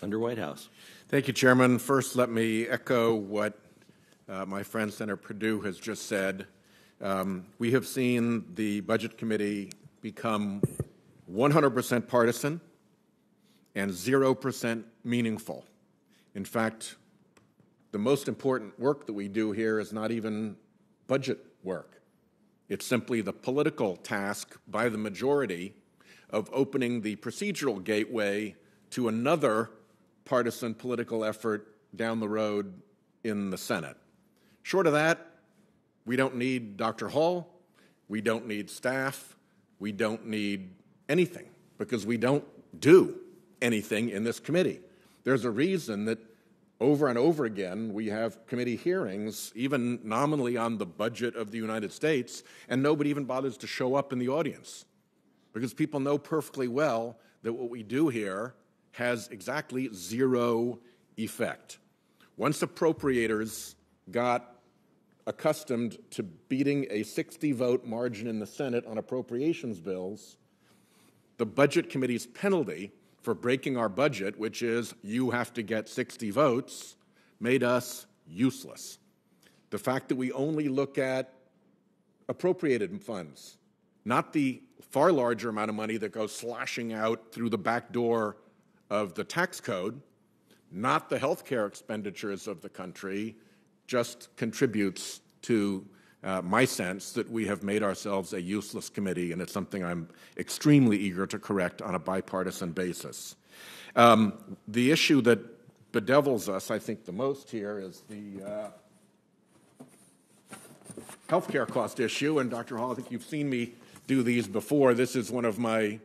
Senator Whitehouse. Thank you, Chairman. First, let me echo what my friend Senator Perdue has just said. We have seen the Budget Committee become 100% partisan and 0% meaningful. In fact, the most important work that we do here is not even budget work. It's simply the political task by the majority of opening the procedural gateway to another partisan political effort down the road in the Senate. Short of that, we don't need Dr. Hall, we don't need staff, we don't need anything, because we don't do anything in this committee. There's a reason that over and over again we have committee hearings, even nominally on the budget of the United States, and nobody even bothers to show up in the audience, because people know perfectly well that what we do here has exactly zero effect. Once appropriators got accustomed to beating a 60-vote margin in the Senate on appropriations bills, the Budget Committee's penalty for breaking our budget, which is you have to get 60 votes, made us useless. The fact that we only look at appropriated funds, not the far larger amount of money that goes sloshing out through the back door of the tax code, not the health care expenditures of the country, just contributes to my sense that we have made ourselves a useless committee, and it's something I'm extremely eager to correct on a bipartisan basis. The issue that bedevils us, I think, the most here is the health care cost issue, and Dr. Hall, I think you've seen me do these before. This is one of my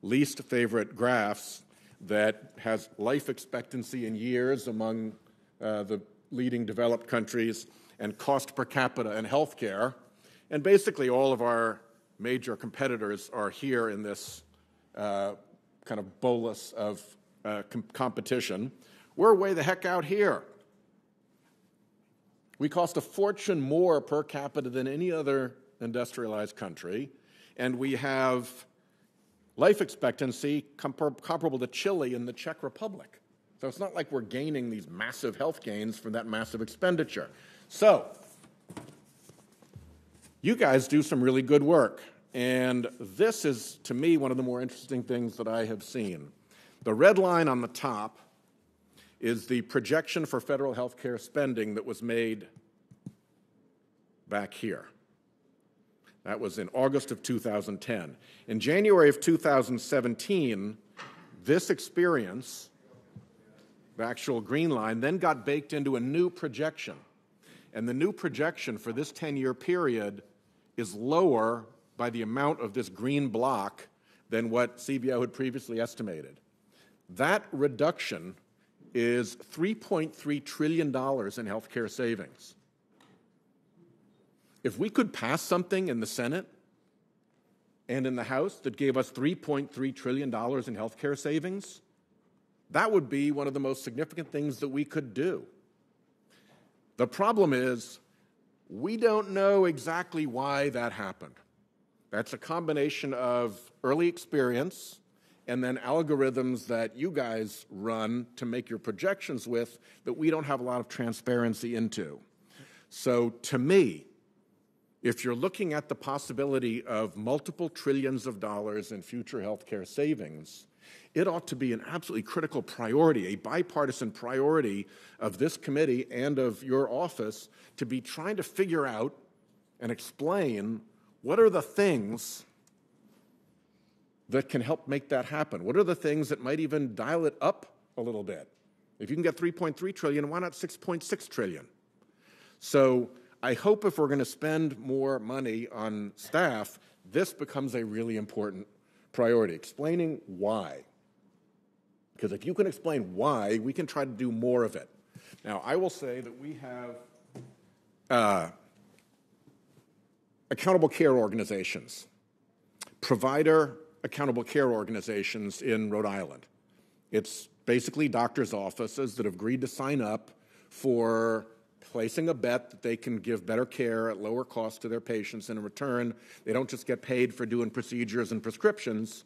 least favorite graphs that has life expectancy in years among the leading developed countries and cost per capita in health care. And basically all of our major competitors are here in this kind of bolus of competition. We're way the heck out here. We cost a fortune more per capita than any other industrialized country, and we have life expectancy comparable to Chile and the Czech Republic. So it's not like we're gaining these massive health gains from that massive expenditure. So you guys do some really good work, and this is, to me, one of the more interesting things that I have seen. The red line on the top is the projection for federal health care spending that was made back here. That was in August of 2010. In January of 2017, this experience, the actual green line, then got baked into a new projection. And the new projection for this 10-year period is lower by the amount of this green block than what CBO had previously estimated. That reduction is $3.3 trillion in healthcare savings. If we could pass something in the Senate and in the House that gave us $3.3 trillion in healthcare savings, that would be one of the most significant things that we could do. The problem is we don't know exactly why that happened. That's a combination of early experience and then algorithms that you guys run to make your projections with that we don't have a lot of transparency into. So to me, if you're looking at the possibility of multiple trillions of dollars in future healthcare savings, it ought to be an absolutely critical priority, a bipartisan priority of this committee and of your office to be trying to figure out and explain what are the things that can help make that happen. What are the things that might even dial it up a little bit? If you can get 3.3 trillion, why not 6.6 trillion? So I hope if we're going to spend more money on staff, this becomes a really important priority, explaining why. Because if you can explain why, we can try to do more of it. Now, I will say that we have accountable care organizations, provider accountable care organizations in Rhode Island. It's basically doctors' offices that have agreed to sign up for placing a bet that they can give better care at lower cost to their patients, and in return, they don't just get paid for doing procedures and prescriptions,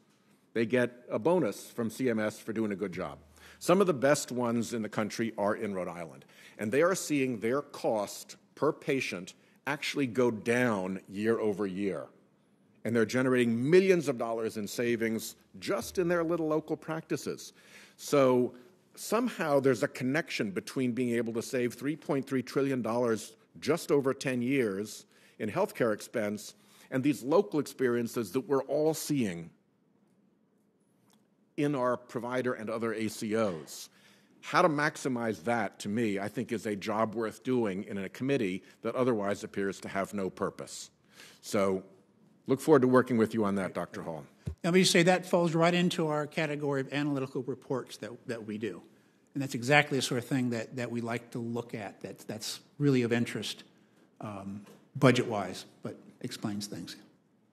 they get a bonus from CMS for doing a good job. Some of the best ones in the country are in Rhode Island, and they are seeing their cost per patient actually go down year over year. And they're generating millions of dollars in savings just in their little local practices. So somehow there's a connection between being able to save $3.3 trillion just over 10 years in healthcare expense and these local experiences that we're all seeing in our provider and other ACOs. How to maximize that, to me, I think is a job worth doing in a committee that otherwise appears to have no purpose. So look forward to working with you on that, Dr. Hall. Let me just say that falls right into our category of analytical reports that we do. And that's exactly the sort of thing that we like to look at, that's really of interest budget-wise, but explains things.